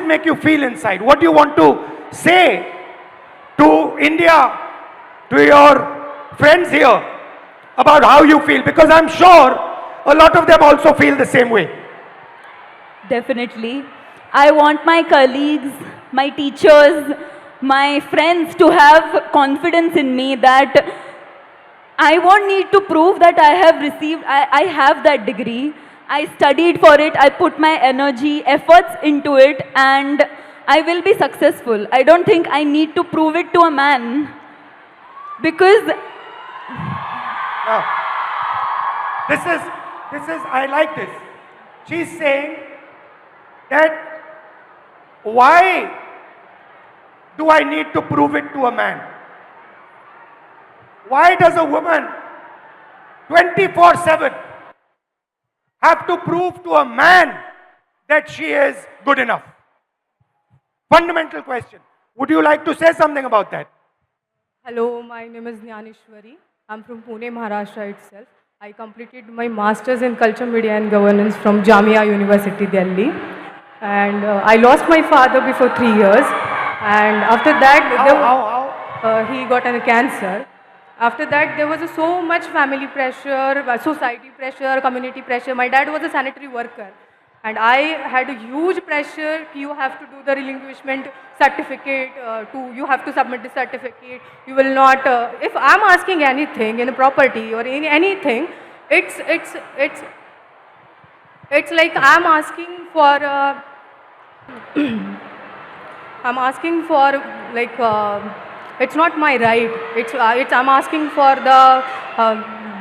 it make you feel inside? What do you want to say to India, to your friends here, about how you feel? Because I'm sure a lot of them also feel the same way. Definitely. I want my colleagues, my teachers, my friends to have confidence in me that I won't need to prove that I have that degree. I studied for it, I put my energy, efforts into it, and I will be successful. I don't think I need to prove it to a man. Because Now, I like this. She's saying that why do I need to prove it to a man? Why does a woman 24/7 have to prove to a man that she is good enough? Fundamental question. Would you like to say something about that? Hello, my name is Jnaneshwari. I'm from Pune, Maharashtra itself. I completed my Masters in Culture, Media and Governance from Jamia University, Delhi. And I lost my father before 3 years. And after that, he got a cancer. After that, there was so much family pressure, society pressure, community pressure. My dad was a sanitary worker. And I had a huge pressure. You have to do the relinquishment certificate, you have to submit the certificate. You will not, if I'm asking anything in a property or in anything, it's like I'm asking for, it's not my right. I'm asking for the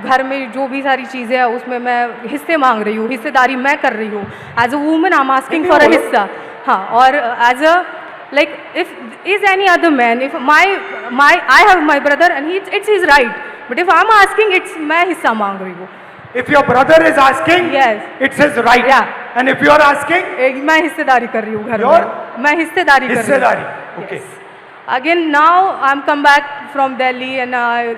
घर में जो भी सारी चीज़ें हैं उसमें मैं हिस्से मांग रही हूँ, हिस्सेदारी मैं कर रही हूँ. As a woman, I'm asking for a हिस्सा. हाँ, और as a like if is any other man, if I have my brother and it's his right. But if I'm asking, it's मैं हिस्सा मांग रही हूँ. If your brother is asking, yes, it's his right. Yeah. And if you are asking, मैं हिस्सेदारी कर रही हूँ घर में. मैं हिस्सेदारी कर रही हूँ. Okay. Yes. Again, now I'm come back from Delhi and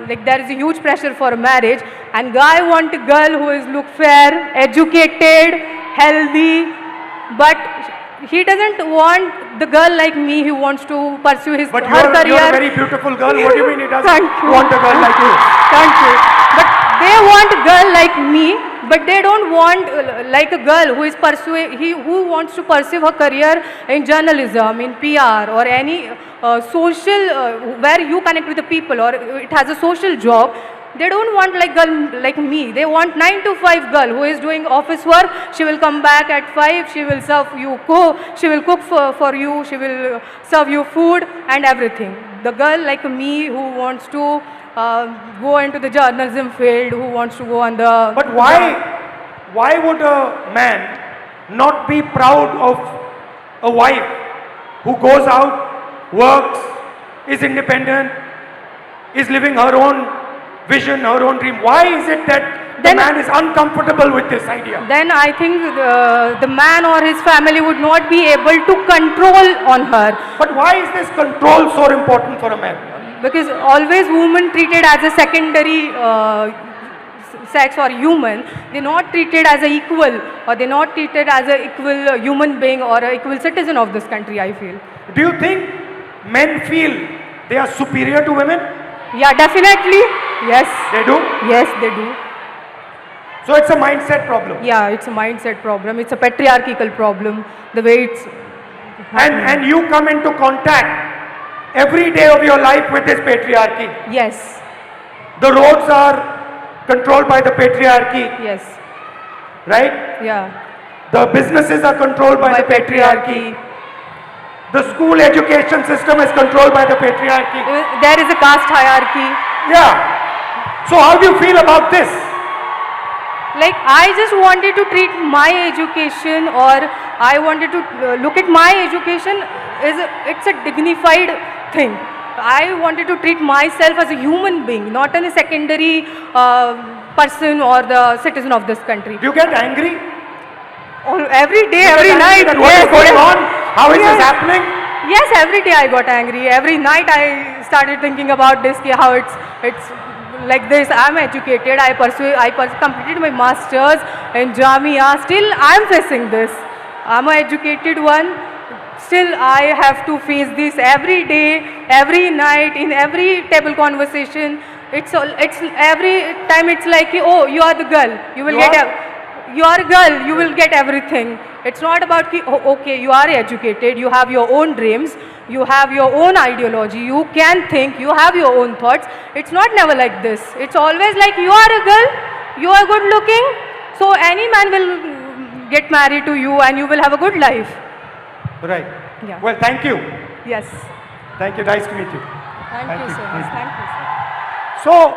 like there is a huge pressure for marriage, and guy want a girl who is look fair, educated, healthy, but he doesn't want the girl like me who wants to pursue her career. You're a very beautiful girl. What do you mean he doesn't want a girl like you? Thank you. But they want a girl like me, but they don't want like a girl who is who wants to pursue her career in journalism, in PR or any social where you connect with the people or it has a social job. They don't want like girl like me. They want 9 to 5 girl who is doing office work. She will come back at 5. She will serve you She will cook for you. She will serve you food and everything. The girl like me who wants to go into the journalism field, who wants to go on the... But why would a man not be proud of a wife who goes out, works, is independent, is living her own vision, her own dream? Why is it that the man is uncomfortable with this idea? Then I think the man or his family would not be able to control on her. But why is this control so important for a man? Because always women treated as a secondary sex or human, they're not treated as an equal or they're not treated as an equal human being or an equal citizen of this country, I feel. Do you think men feel they are superior to women? Yeah, definitely. Yes. They do? Yes, they do. So it's a mindset problem. Yeah, it's a mindset problem. It's a patriarchal problem. The way it's... And you come into contact every day of your life with this patriarchy. Yes. The roads are controlled by the patriarchy. Yes. Right? Yeah. The businesses are controlled by the patriarchy. The school education system is controlled by the patriarchy. There is a caste hierarchy. Yeah. So how do you feel about this? Like I just wanted to treat my education or I wanted to look at my education it's a dignified thing. I wanted to treat myself as a human being, not as a secondary person or the citizen of this country. Do you get angry? Every day, every night. What is going on? How is this happening? Yes, every day I got angry. Every night I started thinking about this, how it's like this. I'm educated. I completed my masters in Jamia. Still, I'm facing this. I'm an educated one. still I have to face this every day, every night, in every table conversation. It's every time it's like, oh, you are the girl, you will you are a girl, you will get everything. It's not about, oh, okay, you are educated, you have your own dreams, you have your own ideology, you can think, you have your own thoughts. It's not never like this. It's always like, you are a girl, you are good looking, so any man will get married to you and you will have a good life. Right. Yeah. Well, thank you. Yes. Thank you. Nice to meet you. Thank you so much. Thank you, sir. So,